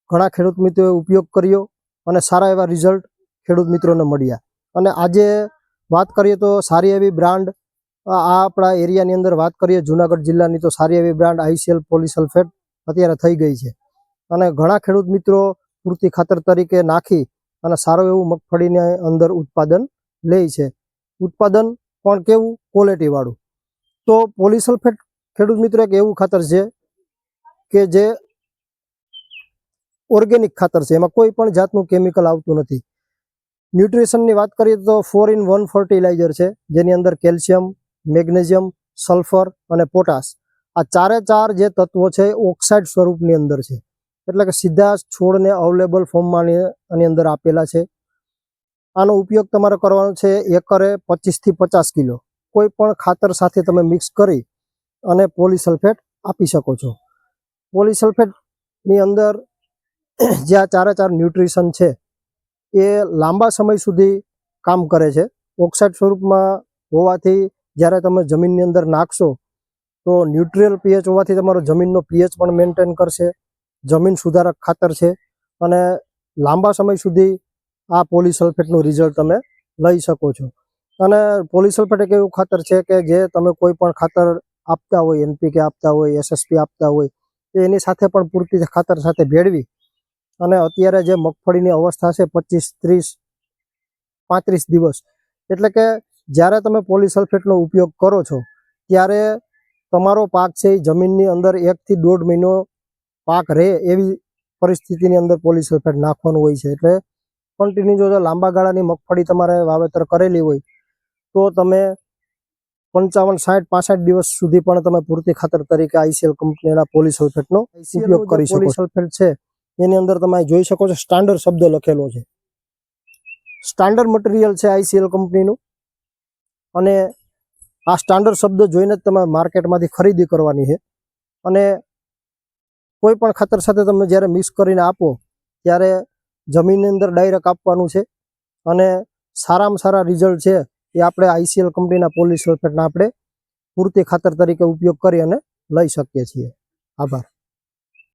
ઘણા ખેડૂત મિત્રોએ ઉપયોગ કર્યો અને સારા એવા રિઝલ્ટ ખેડૂત મિત્રોને મળ્યા। અને આજે વાત કરીએ તો સારી એવી બ્રાન્ડ આપણા એરિયાની અંદર વાત કરીએ જુનાગઢ જિલ્લાની તો સારી એવી બ્રાન્ડ ICL પોલીસલ્ફેટ અત્યારે થઈ ગઈ છે અને ઘણા ખેડૂત મિત્રો પૂરતી ખાતર તરીકે નાખી અને સારું એવું મગફળીની અંદર ઉત્પાદન લે છે। ઉત્પાદન પણ કેવું ક્વોલિટી વાળું। તો પોલીસલ્ફેટ ખેડૂત મિત્રો એક એવું ખાતર છે કે જે ઓર્ગેનિક ખાતર છે, એમાં કોઈ પણ જાતનું કેમિકલ આવતું નથી। ન્યુટ્રિશનની વાત કરીએ તો 4-in-1 ફર્ટિલાઇઝર છે, જેની અંદર કેલ્શિયમ, મેગ્નેશિયમ, સલ્ફર અને પોટાશ આ ચારે ચાર જે તત્વો છે ઓક્સાઇડ સ્વરૂપની અંદર છે, એટલે કે સીધા છોડને અવેલેબલ ફોર્મમાં આની અંદર આપેલા છે। આનો ઉપયોગ તમારે કરવાનો છે એકરે 25 થી 50 કિલો કોઈ પણ ખાતર સાથે તમે મિક્સ કરી અને પોલીસલ્ફેટ આપી શકો છો। પોલીસલ્ફેટની અંદર જે આ ચારે ચાર ન્યુટ્રિશન છે એ લાંબા સમય સુધી કામ કરે છે। ઓક્સાઇડ સ્વરૂપમાં હોવાથી જ્યારે તમે જમીનની અંદર નાખશો તો ન્યુટ્રિયલ પીએચ હોવાથી તમારો જમીનનો પીએચ પણ મેન્ટેન કરશે। જમીન સુધારક ખાતર છે અને લાંબા સમય સુધી આ પોલીસલ્ફેટનું રિઝલ્ટ તમે લઈ શકો છો। અને પોલીસલ્ફેટ એક એવું ખાતર છે કે જે તમે કોઈ પણ ખાતર આપતા હોય, NPK આપતા હોય, SSP આપતા હોય તો એની સાથે પણ પૂરતી ખાતર સાથે ભેળવી અને અત્યારે જે મગફળીની અવસ્થા છે 25, 30, 35 દિવસ, એટલે કે જ્યારે તમે પોલીસલ્ફેટનો ઉપયોગ કરો છો ત્યારે તમારો પાક છે એ જમીનની અંદર 1 થી 1.5 મહિનો પાક રહે એવી પરિસ્થિતિની અંદર પોલીસલ્ફેટ નાખવાનું હોય છે। એટલે કન્ટિન્યુ જો લાંબા ગાળાની મગફળી તમારે વાવેતર કરેલી હોય તો તમે 55, 60, 65 દિવસ સુધી પણ તમે પૂરતી ખાતર તરીકે ICL કંપનીના પોલીસલ્ફેટનો ઉપયોગ કરી શકો। પોલીસલ્ફેટ છે એની અંદર તમે જોઈ શકો છો સ્ટાન્ડર્ડ શબ્દ લખેલો છે, સ્ટાન્ડર્ડ મટીરિયલ છે ICL કંપનીનું અને આ સ્ટાન્ડર્ડ શબ્દ જોઈને જ તમે માર્કેટમાંથી ખરીદી કરવાની છે। અને કોઈ પણ ખાતર સાથે તમે જ્યારે મિક્સ કરીને આપો ત્યારે જમીનની અંદર ડાયરેક્ટ આપવાનું છે અને સારામાં સારા રિઝલ્ટ છે એ આપણે ICL કંપનીના પોલીસલ્ફેટના આપણે પૂરતી ખાતર તરીકે ઉપયોગ કરી અને લઈ શકીએ છીએ। આભાર।